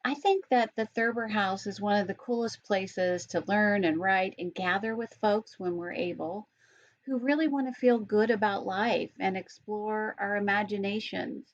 I think that the Thurber House is one of the coolest places to learn and write and gather with folks when we're able, who really want to feel good about life and explore our imaginations.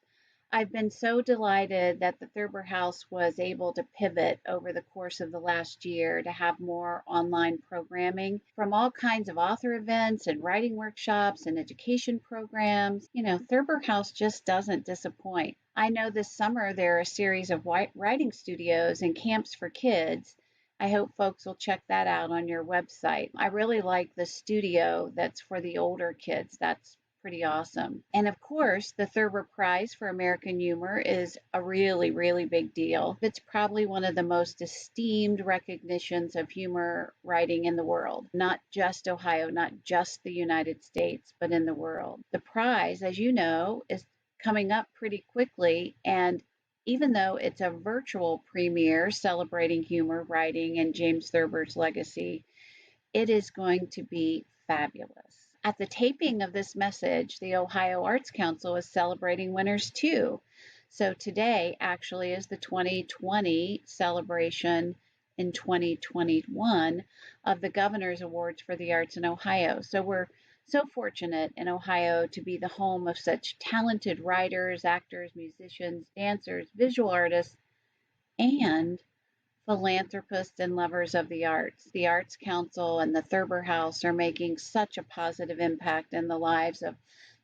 I've been so delighted that the Thurber House was able to pivot over the course of the last year to have more online programming from all kinds of author events and writing workshops and education programs. Thurber House just doesn't disappoint. I know this summer there are a series of writing studios and camps for kids. I hope folks will check that out on your website. I really like the studio that's for the older kids. That's pretty awesome. And of course, the Thurber Prize for American Humor is a really, really big deal. It's probably one of the most esteemed recognitions of humor writing in the world, not just Ohio, not just the United States, but in the world. The prize, as you know, is coming up pretty quickly, and even though it's a virtual premiere celebrating humor writing and James Thurber's legacy, it is going to be fabulous. At the taping of this message, the Ohio Arts Council is celebrating winners too. So today actually is the 2020 celebration in 2021 of the Governor's Awards for the Arts in Ohio. So we're so fortunate in Ohio to be the home of such talented writers, actors, musicians, dancers, visual artists, and philanthropists and lovers of the arts. The Arts Council and the Thurber House are making such a positive impact in the lives of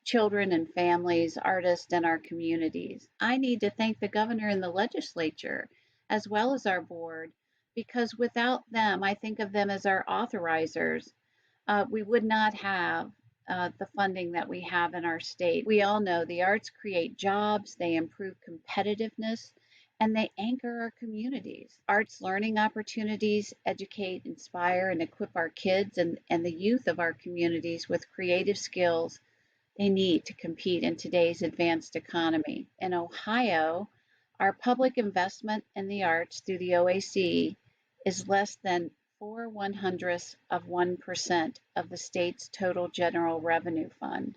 children and families, artists, and our communities. I need to thank the governor and the legislature, as well as our board, because without them, I think of them as our authorizers. We would not have the funding that we have in our state. We all know the arts create jobs, they improve competitiveness, and they anchor our communities. Arts learning opportunities educate, inspire, and equip our kids and the youth of our communities with creative skills they need to compete in today's advanced economy. In Ohio, our public investment in the arts through the OAC is less than 4/100ths of 1% of the state's total general revenue fund,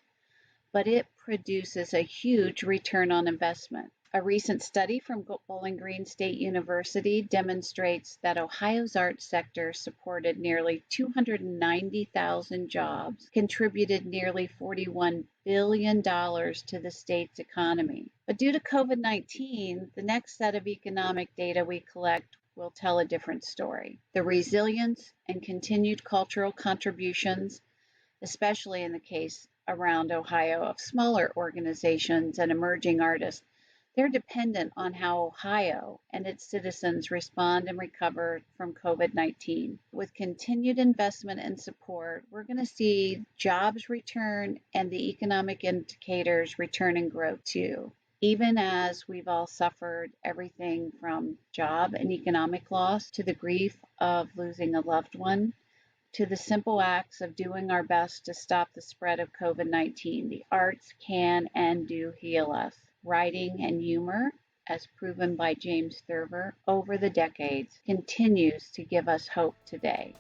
but it produces a huge return on investment. A recent study from Bowling Green State University demonstrates that Ohio's arts sector supported nearly 290,000 jobs, contributed nearly $41 billion to the state's economy. But due to COVID-19, the next set of economic data we collect will tell a different story. The resilience and continued cultural contributions, especially in the case around Ohio of smaller organizations and emerging artists, they're dependent on how Ohio and its citizens respond and recover from COVID-19. With continued investment and support, we're going to see jobs return and the economic indicators return and grow too. Even as we've all suffered everything from job and economic loss to the grief of losing a loved one, to the simple acts of doing our best to stop the spread of COVID-19, the arts can and do heal us. Writing and humor, as proven by James Thurber over the decades, continues to give us hope today.